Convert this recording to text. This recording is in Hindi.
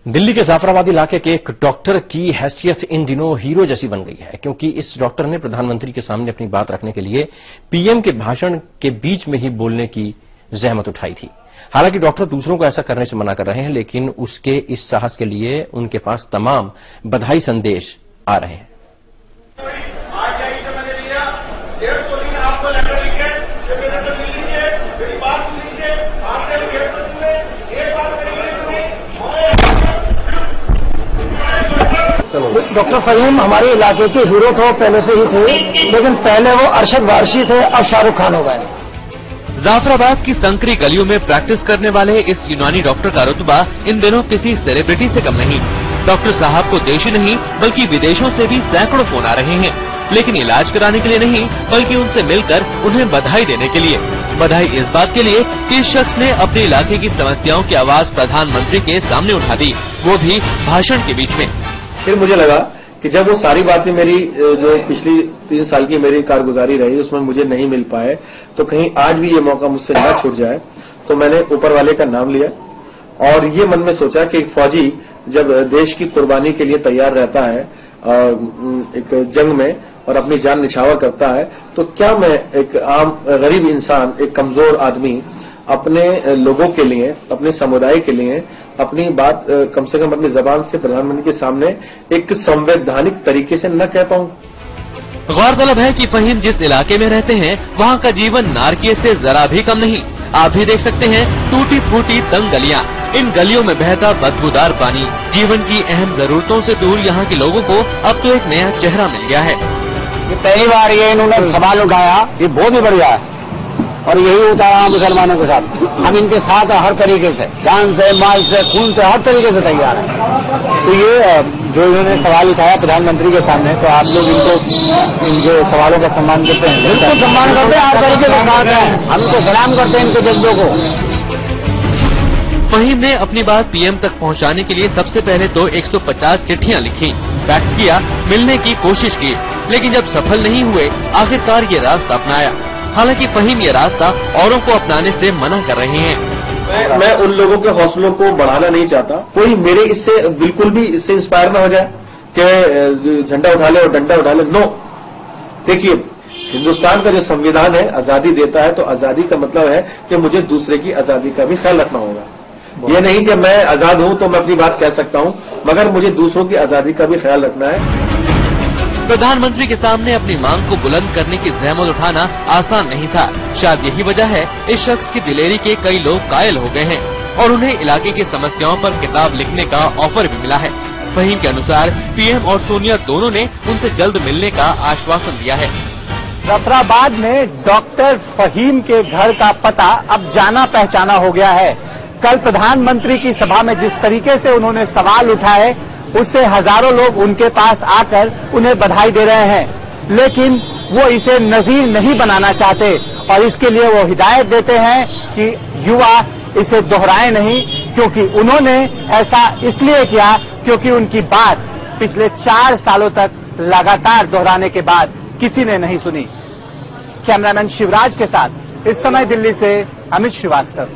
दिल्ली के जाफराबाद इलाके के एक डॉक्टर की हैसियत इन दिनों हीरो जैसी बन गई है, क्योंकि इस डॉक्टर ने प्रधानमंत्री के सामने अपनी बात रखने के लिए पीएम के भाषण के बीच में ही बोलने की जहमत उठाई थी। हालांकि डॉक्टर दूसरों को ऐसा करने से मना कर रहे हैं, लेकिन उसके इस साहस के लिए उनके पास तमाम बधाई संदेश आ रहे हैं। डॉक्टर फहीम हमारे इलाके के हीरो तो पहले से ही थे, लेकिन पहले वो अरशद वारसी थे, अब शाहरुख खान हो गए। जाफराबाद की संकरी गलियों में प्रैक्टिस करने वाले इस यूनानी डॉक्टर का रुतबा इन दिनों किसी सेलिब्रिटी से कम नहीं। डॉक्टर साहब को देश ही नहीं बल्कि विदेशों से भी सैकड़ों फोन आ रहे हैं, लेकिन इलाज कराने के लिए नहीं बल्कि उनसे मिलकर उन्हें बधाई देने के लिए। बधाई इस बात के लिए कि इस शख्स ने अपने इलाके की समस्याओं की आवाज प्रधानमंत्री के सामने उठा दी, वो भी भाषण के बीच में। फिर मुझे लगा कि जब वो सारी बातें मेरी जो पिछली 3 साल की मेरी कारगुजारी रही उसमें मुझे नहीं मिल पाए, तो कहीं आज भी ये मौका मुझसे न छूट जाए, तो मैंने ऊपर वाले का नाम लिया और ये मन में सोचा कि एक फौजी जब देश की कुर्बानी के लिए तैयार रहता है एक जंग में और अपनी जान निछावर करता है, तो क्या मैं एक आम गरीब इंसान, एक कमजोर आदमी अपने लोगों के लिए, अपने समुदाय के लिए अपनी बात कम से कम अपनी जबान से प्रधानमंत्री के सामने एक संवैधानिक तरीके से न कह पाऊं। गौरतलब है कि फहीम जिस इलाके में रहते हैं वहाँ का जीवन नारकीय से जरा भी कम नहीं। आप भी देख सकते हैं टूटी फूटी तंग गलियाँ, इन गलियों में बहता बदबूदार पानी। जीवन की अहम जरूरतों से दूर यहाँ के लोगों को अब तो एक नया चेहरा मिल गया है। ये पहली बार ये इन्होंने सवाल उठाया, ये बहुत ही बढ़िया है और यही उतारा मुसलमानों के साथ। हम इनके साथ हर तरीके से, जान से, माल से, खून से, हर तरीके से तैयार हैं। तो ये जो इन्होंने सवाल उठाया प्रधानमंत्री के सामने, तो आप लोग इनके सवालों का सम्मान करते हैं? बिल्कुल सम्मान करते हैं, हर तरीके से साथ हैं। हम इनको सलाम करते हैं, इनके जज्बों को। फहीम ने अपनी बात पीएम तक पहुंचाने के लिए सबसे पहले तो 150 चिट्ठियां लिखी, फैक्स किया, मिलने की कोशिश की, लेकिन जब सफल नहीं हुए आखिरकार ये रास्ता अपनाया। हालांकि फहीम ये रास्ता औरों को अपनाने से मना कर रहे हैं। मैं उन लोगों के हौसलों को बढ़ाना नहीं चाहता, कोई मेरे इससे बिल्कुल भी इससे इंस्पायर ना हो जाए कि झंडा उठा ले और डंडा उठा ले। नो, देखिए हिंदुस्तान का जो संविधान है आजादी देता है, तो आजादी का मतलब है कि मुझे दूसरे की आजादी का भी ख्याल रखना होगा। ये नहीं कि मैं आजाद हूं तो मैं अपनी बात कह सकता हूं, मगर मुझे दूसरों की आजादी का भी ख्याल रखना है। प्रधानमंत्री के सामने अपनी मांग को बुलंद करने की जहमत उठाना आसान नहीं था। शायद यही वजह है इस शख्स की दिलेरी के कई लोग कायल हो गए हैं और उन्हें इलाके की समस्याओं पर किताब लिखने का ऑफर भी मिला है। फहीम के अनुसार पीएम और सोनिया दोनों ने उनसे जल्द मिलने का आश्वासन दिया है। जाफराबाद में डॉक्टर फहीम के घर का पता अब जाना पहचाना हो गया है। कल प्रधानमंत्री की सभा में जिस तरीके से उन्होंने सवाल उठाए, उससे हजारों लोग उनके पास आकर उन्हें बधाई दे रहे हैं, लेकिन वो इसे नजीर नहीं बनाना चाहते और इसके लिए वो हिदायत देते हैं कि युवा इसे दोहराए नहीं, क्योंकि उन्होंने ऐसा इसलिए किया क्योंकि उनकी बात पिछले 4 सालों तक लगातार दोहराने के बाद किसी ने नहीं सुनी। कैमरामैन शिवराज के साथ इस समय दिल्ली से अमित श्रीवास्तव।